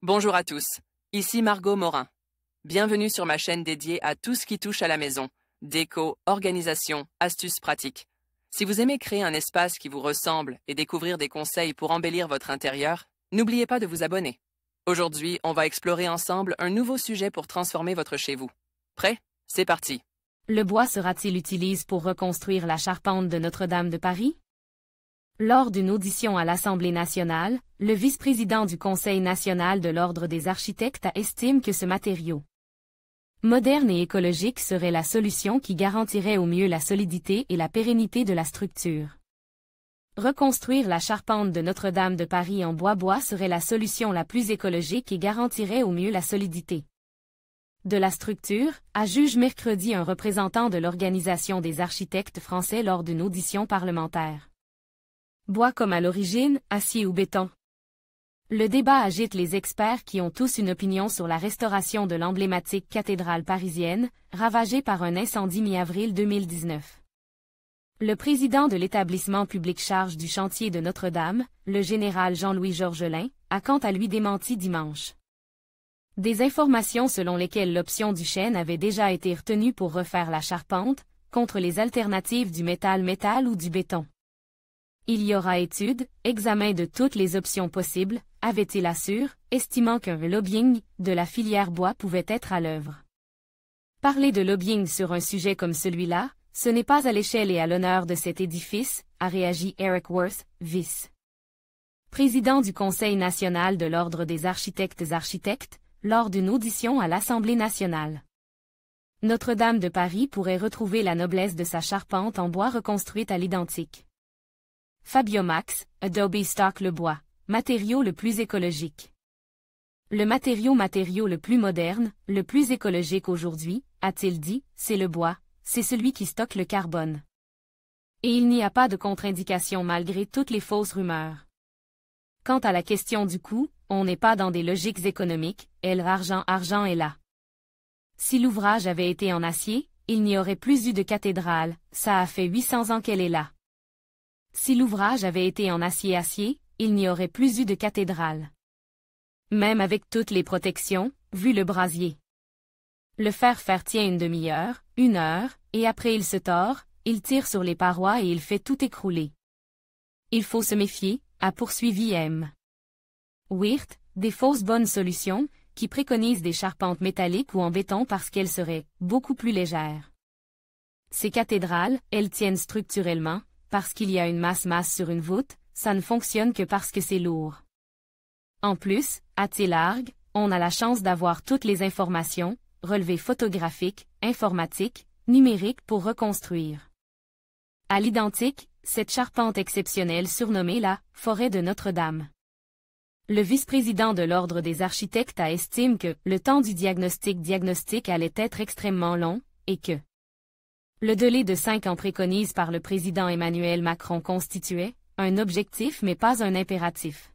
Bonjour à tous, ici Margot Morin. Bienvenue sur ma chaîne dédiée à tout ce qui touche à la maison, déco, organisation, astuces pratiques. Si vous aimez créer un espace qui vous ressemble et découvrir des conseils pour embellir votre intérieur, n'oubliez pas de vous abonner. Aujourd'hui, on va explorer ensemble un nouveau sujet pour transformer votre chez vous. Prêt? C'est parti! Le bois sera-t-il utilisé pour reconstruire la charpente de Notre-Dame de Paris? Lors d'une audition à l'Assemblée nationale, le vice-président du Conseil national de l'Ordre des architectes estime que ce matériau moderne et écologique serait la solution qui garantirait au mieux la solidité et la pérennité de la structure. Reconstruire la charpente de Notre-Dame de Paris en bois serait la solution la plus écologique et garantirait au mieux la solidité de la structure, a jugé mercredi un représentant de l'Organisation des architectes français lors d'une audition parlementaire. Bois comme à l'origine, acier ou béton? Le débat agite les experts qui ont tous une opinion sur la restauration de l'emblématique cathédrale parisienne, ravagée par un incendie mi-avril 2019. Le président de l'établissement public charge du chantier de Notre-Dame, le général Jean-Louis Georgelin, a quant à lui démenti dimanche des informations selon lesquelles l'option du chêne avait déjà été retenue pour refaire la charpente, contre les alternatives du métal ou du béton. Il y aura étude, examen de toutes les options possibles, avait-il assuré, estimant qu'un lobbying de la filière bois pouvait être à l'œuvre. Parler de lobbying sur un sujet comme celui-là, ce n'est pas à l'échelle et à l'honneur de cet édifice, a réagi Eric Worth, vice-président du Conseil national de l'Ordre des architectes, lors d'une audition à l'Assemblée nationale. Notre-Dame de Paris pourrait retrouver la noblesse de sa charpente en bois reconstruite à l'identique. Fabiomax, Adobe Stock le bois, matériau le plus écologique. Le matériau le plus moderne, le plus écologique aujourd'hui, a-t-il dit, c'est le bois, c'est celui qui stocke le carbone. Et il n'y a pas de contre-indication malgré toutes les fausses rumeurs. Quant à la question du coût, on n'est pas dans des logiques économiques, argent est là. Si l'ouvrage avait été en acier, il n'y aurait plus eu de cathédrale, ça a fait 800 ans qu'elle est là. Si l'ouvrage avait été en acier, il n'y aurait plus eu de cathédrale. Même avec toutes les protections, vu le brasier. Le fer tient une demi-heure, 1 heure, et après il se tord, il tire sur les parois et il fait tout écrouler. Il faut se méfier, a poursuivi M. Wirth, des fausses bonnes solutions, qui préconisent des charpentes métalliques ou en béton parce qu'elles seraient beaucoup plus légères. Ces cathédrales, elles tiennent structurellement, parce qu'il y a une masse sur une voûte, ça ne fonctionne que parce que c'est lourd. En plus, a-t-il argue, on a la chance d'avoir toutes les informations, relevés photographiques, informatiques, numériques pour reconstruire. À l'identique, cette charpente exceptionnelle surnommée la « forêt de Notre-Dame ». Le vice-président de l'Ordre des architectes estime que le temps du diagnostic allait être extrêmement long, et que le délai de 5 ans préconisé par le président Emmanuel Macron constituait un objectif mais pas un impératif.